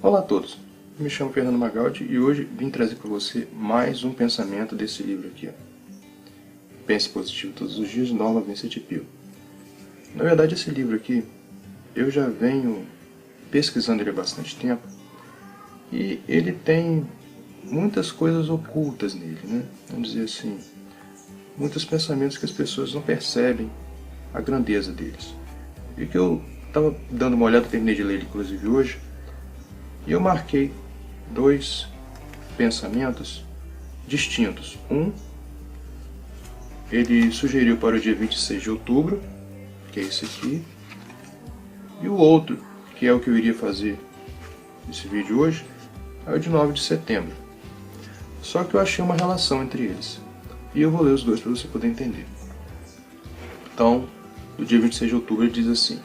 Olá a todos, me chamo Fernando Magaldi e hoje vim trazer para você mais um pensamento desse livro aqui. Pense Positivo Todos os Dias, de Norman Vincent Peale. Na verdade, esse livro aqui, eu já venho pesquisando ele há bastante tempo e ele tem muitas coisas ocultas nele, né? Vamos dizer assim, muitos pensamentos que as pessoas não percebem a grandeza deles. E que eu estava dando uma olhada, terminei de ler ele inclusive hoje, e eu marquei dois pensamentos distintos. Um, ele sugeriu para o dia 26 de outubro, que é esse aqui, e o outro, que é o que eu iria fazer nesse vídeo hoje, é o de 9 de setembro. Só que eu achei uma relação entre eles, e eu vou ler os dois para você poder entender. Então, do dia 26 de outubro ele diz assim: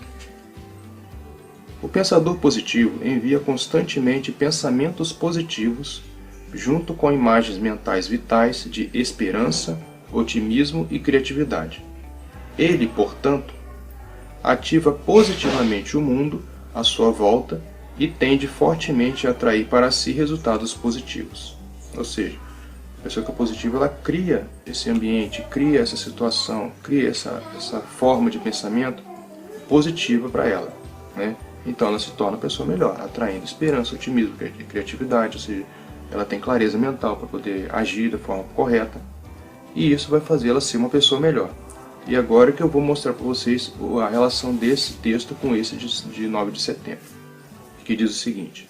o pensador positivo envia constantemente pensamentos positivos junto com imagens mentais vitais de esperança, otimismo e criatividade. Ele, portanto, ativa positivamente o mundo à sua volta e tende fortemente a atrair para si resultados positivos. Ou seja, a pessoa que é positiva, ela cria esse ambiente, cria essa situação, cria essa forma de pensamento positiva para ela, né? Então ela se torna uma pessoa melhor, atraindo esperança, otimismo e criatividade, ou seja, ela tem clareza mental para poder agir da forma correta, e isso vai fazer ela ser uma pessoa melhor. E agora que eu vou mostrar para vocês a relação desse texto com esse de 9 de setembro, que diz o seguinte: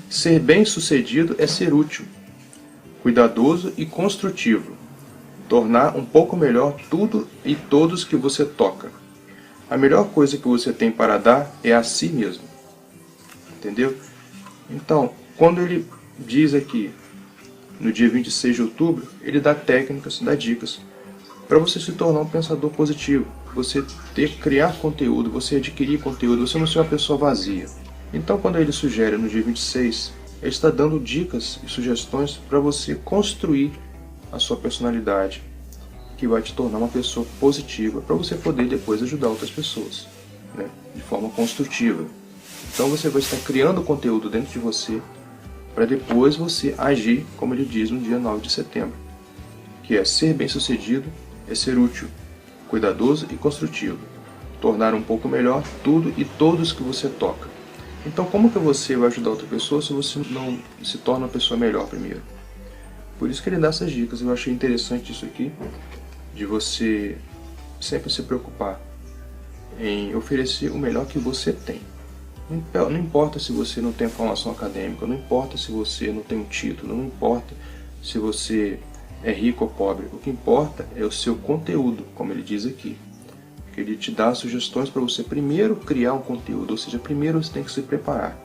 ser bem-sucedido é ser útil, cuidadoso e construtivo, tornar um pouco melhor tudo e todos que você toca. A melhor coisa que você tem para dar é a si mesmo. Entendeu? Então, quando ele diz aqui, no dia 26 de outubro, ele dá técnicas, dá dicas para você se tornar um pensador positivo, você criar conteúdo, você adquirir conteúdo, você não ser uma pessoa vazia. Então, quando ele sugere no dia 26, ele está dando dicas e sugestões para você construir a sua personalidade, que vai te tornar uma pessoa positiva, para você poder depois ajudar outras pessoas, né, de forma construtiva. Então você vai estar criando conteúdo dentro de você, para depois você agir, como ele diz no dia 9 de setembro, que é ser bem-sucedido, é ser útil, cuidadoso e construtivo, tornar um pouco melhor tudo e todos que você toca. Então como que você vai ajudar outra pessoa se você não se torna uma pessoa melhor primeiro? Por isso que ele dá essas dicas. Eu achei interessante isso aqui, de você sempre se preocupar em oferecer o melhor que você tem. Não importa se você não tem formação acadêmica, não importa se você não tem um título, não importa se você é rico ou pobre. O que importa é o seu conteúdo, como ele diz aqui. Ele te dá sugestões para você primeiro criar um conteúdo, ou seja, primeiro você tem que se preparar.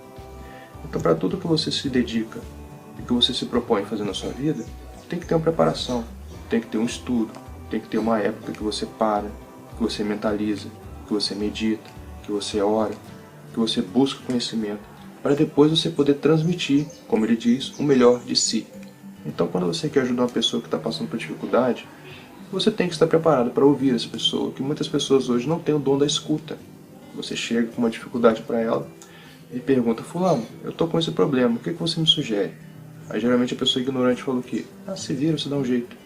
Então, para tudo que você se dedica e que você se propõe fazer na sua vida, tem que ter uma preparação, tem que ter um estudo, tem que ter uma época que você para, que você mentaliza, que você medita, que você ora, que você busca conhecimento, para depois você poder transmitir, como ele diz, o melhor de si. Então, quando você quer ajudar uma pessoa que está passando por dificuldade, você tem que estar preparado para ouvir essa pessoa, que muitas pessoas hoje não têm o dom da escuta. Você chega com uma dificuldade para ela e pergunta: fulano, eu estou com esse problema, o que você me sugere? Aí geralmente a pessoa ignorante fala o quê? Ah, se vira, você dá um jeito,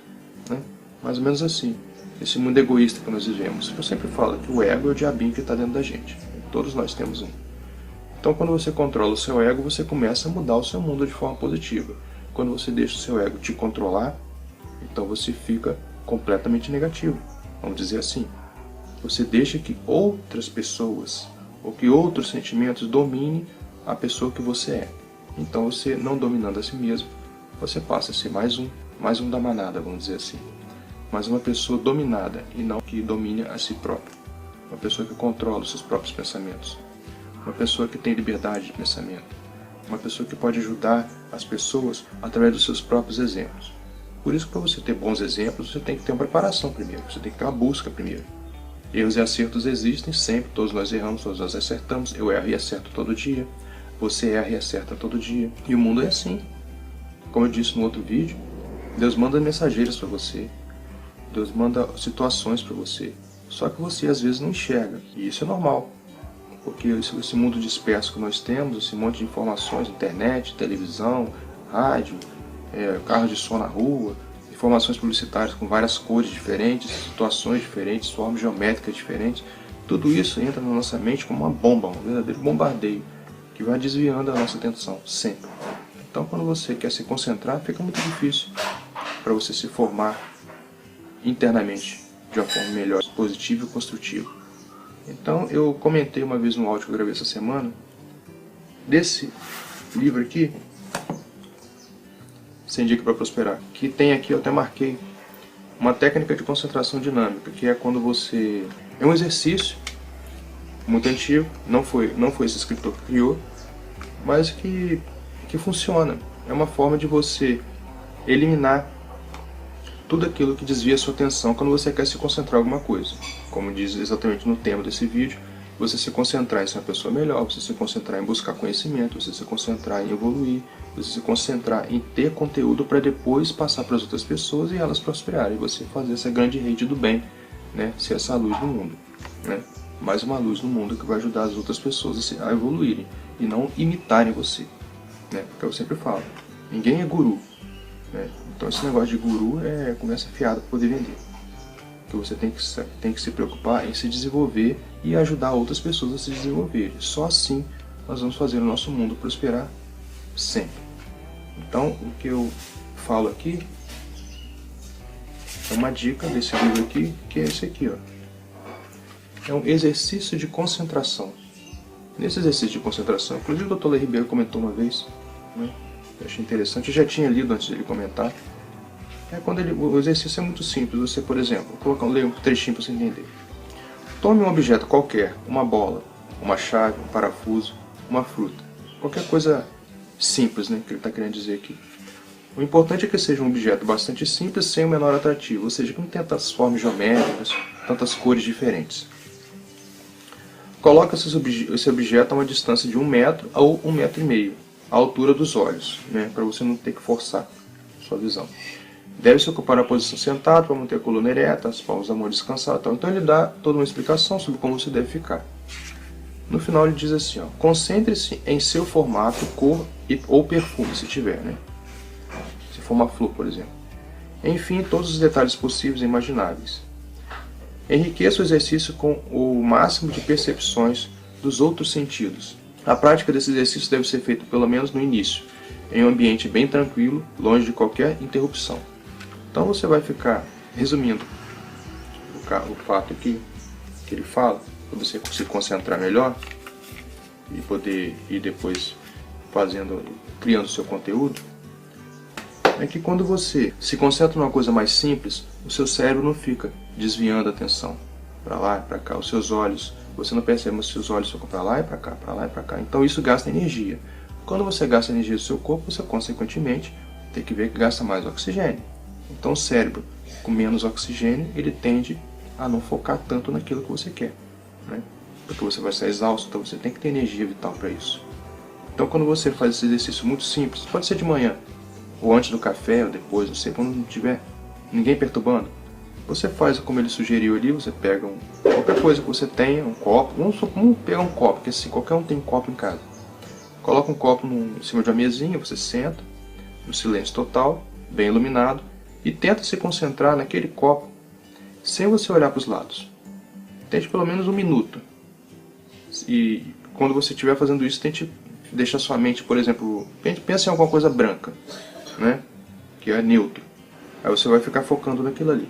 né? Mais ou menos assim, esse mundo egoísta que nós vivemos. Eu sempre falo que o ego é o diabinho que está dentro da gente. Todos nós temos um. Então quando você controla o seu ego, você começa a mudar o seu mundo de forma positiva. Quando você deixa o seu ego te controlar, então você fica completamente negativo, vamos dizer assim. Você deixa que outras pessoas ou que outros sentimentos dominem a pessoa que você é. Então você, não dominando a si mesmo, você passa a ser mais um da manada, vamos dizer assim. Mas uma pessoa dominada e não que domine a si própria. Uma pessoa que controla os seus próprios pensamentos. Uma pessoa que tem liberdade de pensamento. Uma pessoa que pode ajudar as pessoas através dos seus próprios exemplos. Por isso que para você ter bons exemplos, você tem que ter uma preparação primeiro, você tem que ter uma busca primeiro. Erros e acertos existem sempre, todos nós erramos, todos nós acertamos, eu erro e acerto todo dia, você erra e acerta todo dia. E o mundo é assim. Como eu disse no outro vídeo, Deus manda mensageiros para você, Deus manda situações para você, só que você às vezes não enxerga, e isso é normal. porque esse mundo disperso que nós temos, esse monte de informações, internet, televisão, rádio, carro de som na rua, informações publicitárias com várias cores diferentes, situações diferentes, formas geométricas diferentes, tudo isso entra na nossa mente como uma bomba, um verdadeiro bombardeio, que vai desviando a nossa atenção, sempre. Então, quando você quer se concentrar, fica muito difícil para você se formar internamente de uma forma melhor, positiva e construtiva. Então, eu comentei uma vez no áudio que eu gravei essa semana, desse livro aqui, 100 Dicas para Prosperar, que tem aqui, eu até marquei, uma técnica de concentração dinâmica, que é quando você... É um exercício muito antigo, não foi esse escritor que criou, mas que funciona. É uma forma de você eliminar tudo aquilo que desvia a sua atenção quando você quer se concentrar em alguma coisa. Como diz exatamente no tema desse vídeo, você se concentrar em ser uma pessoa melhor, você se concentrar em buscar conhecimento, você se concentrar em evoluir, você se concentrar em ter conteúdo para depois passar para as outras pessoas e elas prosperarem, e você fazer essa grande rede do bem, né? Ser essa luz no mundo, né? Mais uma luz no mundo que vai ajudar as outras pessoas a evoluírem e não imitarem você, né? Porque eu sempre falo, ninguém é guru, né? Então esse negócio de guru é conversa fiada para poder vender. Que você tem que se preocupar em se desenvolver e ajudar outras pessoas a se desenvolverem. Só assim nós vamos fazer o nosso mundo prosperar sempre. Então, o que eu falo aqui é uma dica desse livro aqui, que é esse aqui, ó. É um exercício de concentração. Nesse exercício de concentração, inclusive o Dr. Lê Ribeiro comentou uma vez, né? Eu achei interessante, eu já tinha lido antes dele comentar. O exercício é muito simples. Você, por exemplo, leio um trechinho para você entender. Tome um objeto qualquer, uma bola, uma chave, um parafuso, uma fruta. Qualquer coisa simples, né, que ele está querendo dizer aqui. O importante é que seja um objeto bastante simples, sem o menor atrativo, ou seja, que não tenha tantas formas geométricas, tantas cores diferentes. Coloque esse objeto a uma distância de 1 metro ou 1,5 metro, à altura dos olhos, né, para você não ter que forçar sua visão. Deve-se ocupar a posição sentado para manter a coluna ereta, as palmas da mão descansadas. Então ele dá toda uma explicação sobre como você deve ficar. No final ele diz assim, ó, concentre-se em seu formato, cor ou perfume, se tiver, né? Se for uma flor, por exemplo. Enfim, todos os detalhes possíveis e imagináveis. Enriqueça o exercício com o máximo de percepções dos outros sentidos. A prática desse exercício deve ser feita pelo menos no início, em um ambiente bem tranquilo, longe de qualquer interrupção. Então você vai ficar, resumindo o fato aqui que ele fala, para você se concentrar melhor e poder ir depois criando o seu conteúdo, é que quando você se concentra numa coisa mais simples, o seu cérebro não fica desviando a atenção para lá e para cá. Os seus olhos, você não percebe, mas os seus olhos ficam para lá e para cá, para lá e para cá. Então isso gasta energia. Quando você gasta energia do seu corpo, você consequentemente tem que ver que gasta mais oxigênio. Então o cérebro, com menos oxigênio, ele tende a não focar tanto naquilo que você quer, né? Porque você vai estar exausto, então você tem que ter energia vital para isso. Então quando você faz esse exercício muito simples, pode ser de manhã, ou antes do café, ou depois, não sei, quando não tiver ninguém perturbando, você faz como ele sugeriu ali, você pega qualquer coisa que você tenha, um copo, vamos pegar um copo, porque assim, qualquer um tem um copo em casa. Coloca um copo em cima de uma mesinha, você senta, no silêncio total, bem iluminado, e tenta se concentrar naquele copo, sem você olhar para os lados. Tente pelo menos 1 minuto. E quando você estiver fazendo isso, tente deixar sua mente, por exemplo, pense em alguma coisa branca, né? Que é neutro. Aí você vai ficar focando naquilo ali.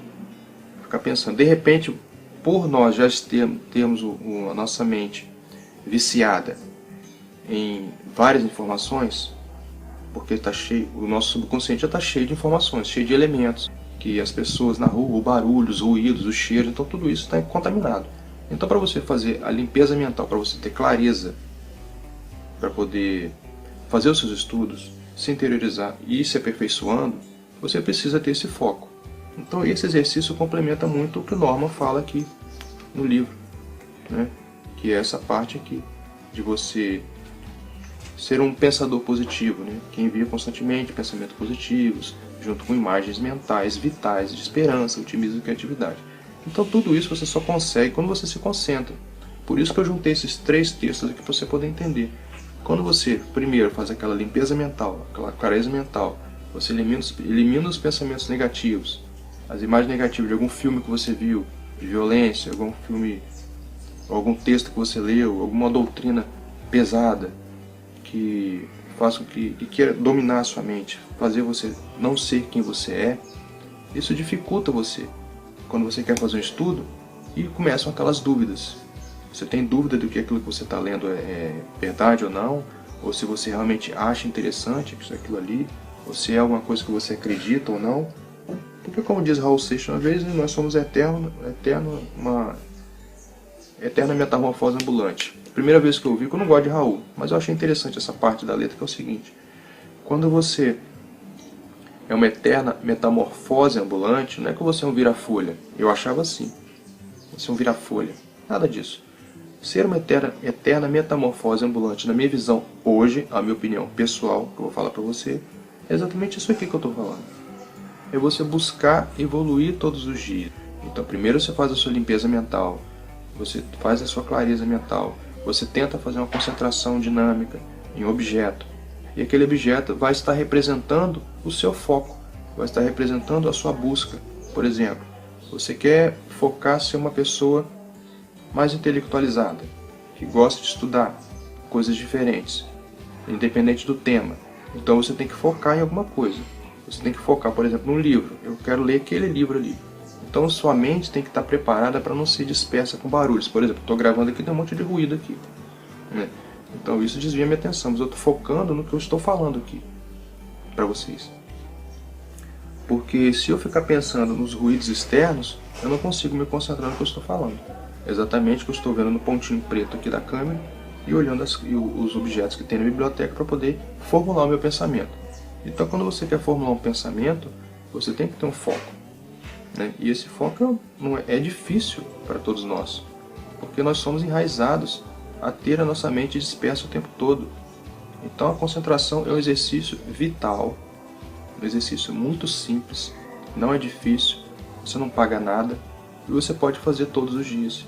Ficar pensando. De repente, por nós já termos a nossa mente viciada em várias informações, porque tá cheio, o nosso subconsciente já está cheio de informações, cheio de elementos, que as pessoas na rua, o barulho, os ruídos, os cheiros, então tudo isso está contaminado. Então para você fazer a limpeza mental, para você ter clareza, para poder fazer os seus estudos, se interiorizar e ir se aperfeiçoando, você precisa ter esse foco. Então esse exercício complementa muito o que o Norman fala aqui no livro, né? Que é essa parte aqui, de você ser um pensador positivo, né? Que envia constantemente pensamentos positivos, junto com imagens mentais vitais de esperança, otimismo e criatividade. Então tudo isso você só consegue quando você se concentra. Por isso que eu juntei esses 3 textos aqui para você poder entender. Quando você primeiro faz aquela limpeza mental, aquela clareza mental, você elimina os pensamentos negativos, as imagens negativas de algum filme que você viu, de violência, algum filme, algum texto que você leu, alguma doutrina pesada que faça que queira dominar a sua mente, fazer você não ser quem você é, isso dificulta você. Quando você quer fazer um estudo e começam aquelas dúvidas. Você tem dúvida do que aquilo que você está lendo é verdade ou não, ou se você realmente acha interessante aquilo ali, ou se é alguma coisa que você acredita ou não. Porque, como diz Raul Seixas uma vez, nós somos uma eterna metamorfose ambulante. Primeira vez que eu ouvi, que eu não gosto de Raul, mas eu achei interessante essa parte da letra, que é o seguinte: quando você é uma eterna metamorfose ambulante, não é que você é um vira-folha. Eu achava assim. Você é um vira-folha. Nada disso. Ser uma eterna metamorfose ambulante, na minha visão hoje, a minha opinião pessoal, que eu vou falar para você, é exatamente isso aqui que eu estou falando. É você buscar evoluir todos os dias. Então, primeiro você faz a sua limpeza mental, você faz a sua clareza mental, você tenta fazer uma concentração dinâmica em um objeto, e aquele objeto vai estar representando o seu foco, vai estar representando a sua busca. Por exemplo, você quer focar ser uma pessoa mais intelectualizada, que gosta de estudar coisas diferentes, independente do tema. Então você tem que focar em alguma coisa. Você tem que focar, por exemplo, num livro. Eu quero ler aquele livro ali. Então sua mente tem que estar preparada para não ser dispersa com barulhos. Por exemplo, estou gravando aqui, tem um monte de ruído aqui, né? Então isso desvia minha atenção, mas eu estou focando no que eu estou falando aqui para vocês. Porque se eu ficar pensando nos ruídos externos, eu não consigo me concentrar no que eu estou falando. Exatamente o que eu estou vendo no pontinho preto aqui da câmera e olhando os objetos que tem na biblioteca para poder formular o meu pensamento. Então, quando você quer formular um pensamento, você tem que ter um foco, né? E esse foco é difícil para todos nós, porque nós somos enraizados a ter a nossa mente dispersa o tempo todo. Então, a concentração é um exercício vital, um exercício muito simples, não é difícil, você não paga nada e você pode fazer todos os dias.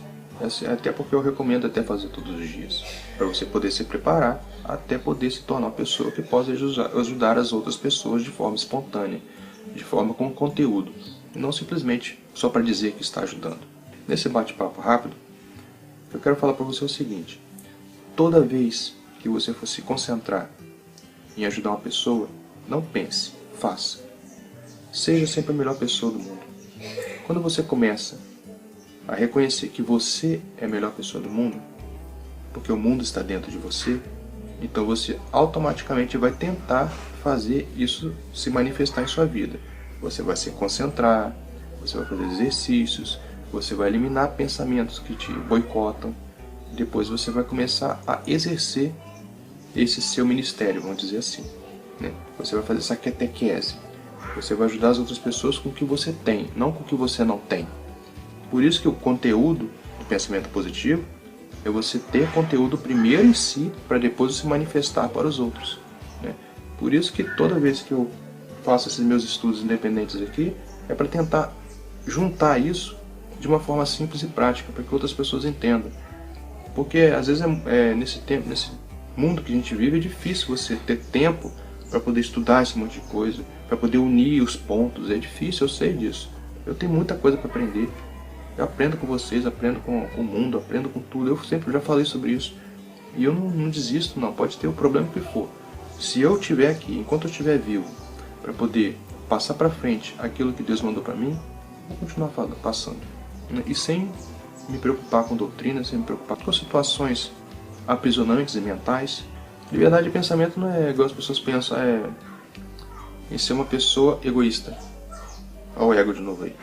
Até porque eu recomendo até fazer todos os dias, para você poder se preparar, até poder se tornar uma pessoa que possa ajudar as outras pessoas de forma espontânea, de forma com conteúdo, e não simplesmente só para dizer que está ajudando. Nesse bate-papo rápido, eu quero falar para você o seguinte: toda vez que você for se concentrar em ajudar uma pessoa, não pense, faça. Seja sempre a melhor pessoa do mundo. Quando você começa a reconhecer que você é a melhor pessoa do mundo, porque o mundo está dentro de você, então você automaticamente vai tentar fazer isso se manifestar em sua vida. Você vai se concentrar, você vai fazer exercícios, você vai eliminar pensamentos que te boicotam, depois você vai começar a exercer esse seu ministério, vamos dizer assim, né? Você vai fazer essa catequese, você vai ajudar as outras pessoas com o que você tem, não com o que você não tem. Por isso que o conteúdo do pensamento positivo é você ter conteúdo primeiro em si, para depois se manifestar para os outros, né? Por isso que toda vez que eu faço esses meus estudos independentes aqui, é para tentar juntar isso de uma forma simples e prática, para que outras pessoas entendam. Porque às vezes nesse mundo que a gente vive é difícil você ter tempo para poder estudar esse monte de coisa, para poder unir os pontos. É difícil, eu sei disso. Eu tenho muita coisa para aprender. Eu aprendo com vocês, aprendo com o mundo, aprendo com tudo. Eu sempre já falei sobre isso. E eu não desisto, não. Pode ter o problema que for. Se eu estiver aqui, enquanto eu estiver vivo, para poder passar para frente aquilo que Deus mandou para mim, vou continuar passando. E sem me preocupar com doutrina, sem me preocupar com situações aprisionantes e mentais. Liberdade de pensamento não é igual as pessoas pensam, em ser uma pessoa egoísta. Olha o ego de novo aí.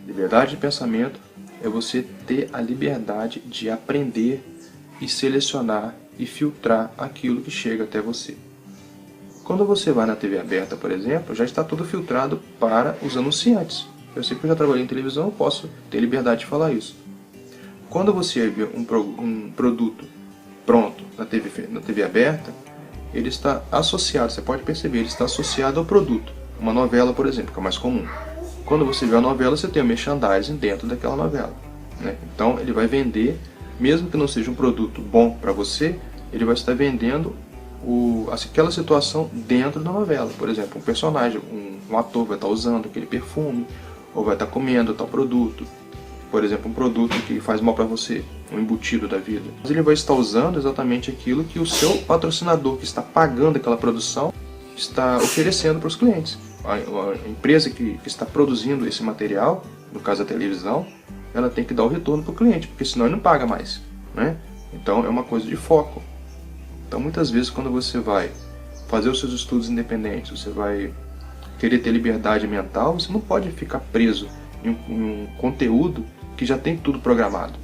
Liberdade de pensamento é você ter a liberdade de aprender e selecionar e filtrar aquilo que chega até você. Quando você vai na TV aberta, por exemplo, já está tudo filtrado para os anunciantes. Eu sei que eu já trabalhei em televisão, eu posso ter liberdade de falar isso. Quando você vê um produto pronto na TV aberta, ele está associado, você pode perceber, ele está associado ao produto. Uma novela, por exemplo, que é o mais comum. Quando você vê a novela, você tem o merchandising dentro daquela novela, né? Então ele vai vender mesmo que não seja um produto bom para você, ele vai estar vendendo aquela situação dentro da novela. Por exemplo, um personagem, um ator vai estar usando aquele perfume, ou vai estar comendo tal produto. Por exemplo, um produto que faz mal para você, um embutido da vida. Mas ele vai estar usando exatamente aquilo que o seu patrocinador, que está pagando aquela produção, está oferecendo para os clientes. A empresa que está produzindo esse material, no caso a televisão, ela tem que dar o retorno para o cliente, porque senão ele não paga mais, né? Então é uma coisa de foco. Então muitas vezes quando você vai fazer os seus estudos independentes, você vai querer ter liberdade mental, você não pode ficar preso em um conteúdo que já tem tudo programado.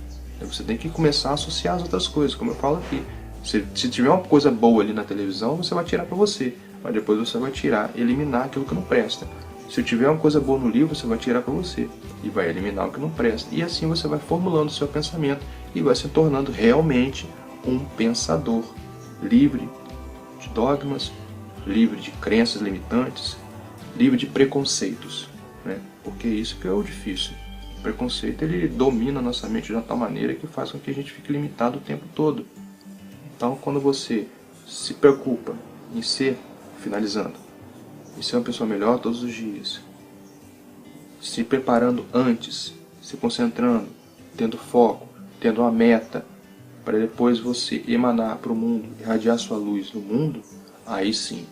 Você tem que começar a associar as outras coisas, como eu falo aqui. Se tiver uma coisa boa ali na televisão, você vai tirar para você, mas depois você vai eliminar aquilo que não presta. Se tiver uma coisa boa no livro, você vai tirar para você e vai eliminar o que não presta. E assim você vai formulando o seu pensamento e vai se tornando realmente um pensador livre de dogmas, livre de crenças limitantes, livre de preconceitos, né? Porque isso que é o difícil. O preconceito, ele domina a nossa mente de uma tal maneira que faz com que a gente fique limitado o tempo todo. Então, quando você se preocupa em ser, finalizando, em ser uma pessoa melhor todos os dias, se preparando antes, se concentrando, tendo foco, tendo uma meta, para depois você emanar para o mundo, irradiar sua luz no mundo, aí sim,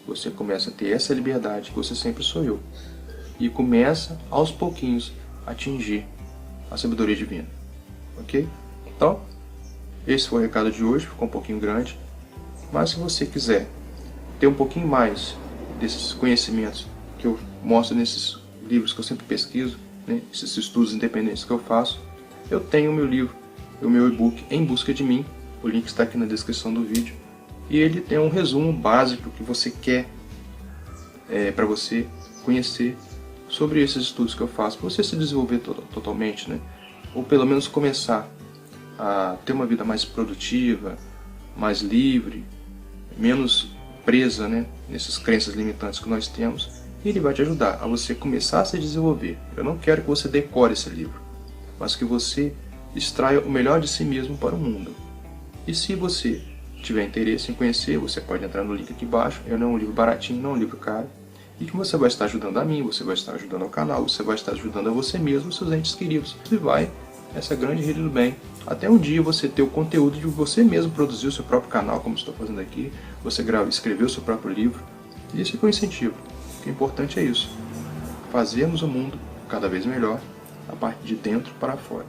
você começa a ter essa liberdade que você sempre sonhou. E começa, aos pouquinhos, a atingir a sabedoria divina. Ok? Então, esse foi o recado de hoje, ficou um pouquinho grande. Mas se você quiser ter um pouquinho mais desses conhecimentos que eu mostro nesses livros que eu sempre pesquiso, né, esses estudos independentes que eu faço, eu tenho o meu livro, o meu e-book Em Busca de Mim. O link está aqui na descrição do vídeo. E ele tem um resumo básico que você quer para você conhecer sobre esses estudos que eu faço, para você se desenvolver totalmente, né? Ou pelo menos começar a ter uma vida mais produtiva, mais livre, menos presa, né, nessas crenças limitantes que nós temos. E ele vai te ajudar a você começar a se desenvolver. Eu não quero que você decore esse livro, mas que você extraia o melhor de si mesmo para o mundo. E se você tiver interesse em conhecer, você pode entrar no link aqui embaixo. Não é um livro baratinho, não é um livro caro. E que você vai estar ajudando a mim, você vai estar ajudando ao canal, você vai estar ajudando a você mesmo, seus entes queridos. E vai essa grande rede do bem. Até um dia você ter o conteúdo de você mesmo produzir o seu próprio canal, como estou fazendo aqui. Você escrever o seu próprio livro. E esse é o incentivo. O que é importante é isso. Fazermos o mundo cada vez melhor, a partir de dentro para fora.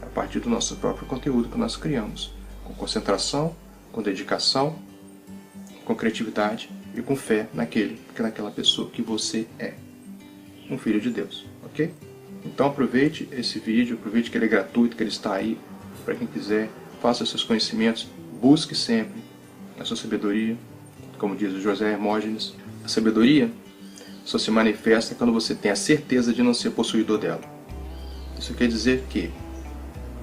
A partir do nosso próprio conteúdo que nós criamos. Com concentração, com dedicação, com criatividade e com fé naquela pessoa que você é. Um filho de Deus, ok? Então aproveite esse vídeo, aproveite que ele é gratuito, que ele está aí para quem quiser, faça seus conhecimentos, busque sempre a sua sabedoria, como diz o José Hermógenes. A sabedoria só se manifesta quando você tem a certeza de não ser possuidor dela. Isso quer dizer que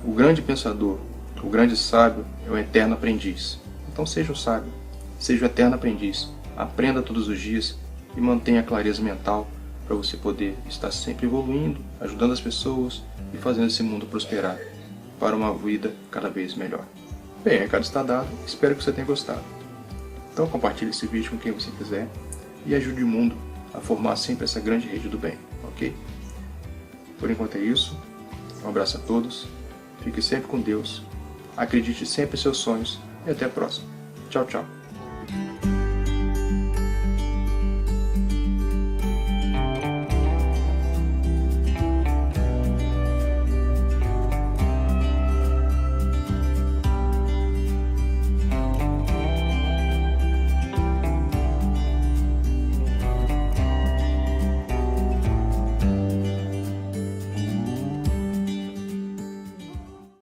o grande pensador, o grande sábio é o eterno aprendiz. Então seja um sábio, seja o eterno aprendiz. Aprenda todos os dias e mantenha a clareza mental para você poder estar sempre evoluindo, ajudando as pessoas e fazendo esse mundo prosperar para uma vida cada vez melhor. Bem, o recado está dado, espero que você tenha gostado. Então compartilhe esse vídeo com quem você quiser e ajude o mundo a formar sempre essa grande rede do bem, ok? Por enquanto é isso, um abraço a todos, fique sempre com Deus, acredite sempre em seus sonhos e até a próxima. Tchau, tchau.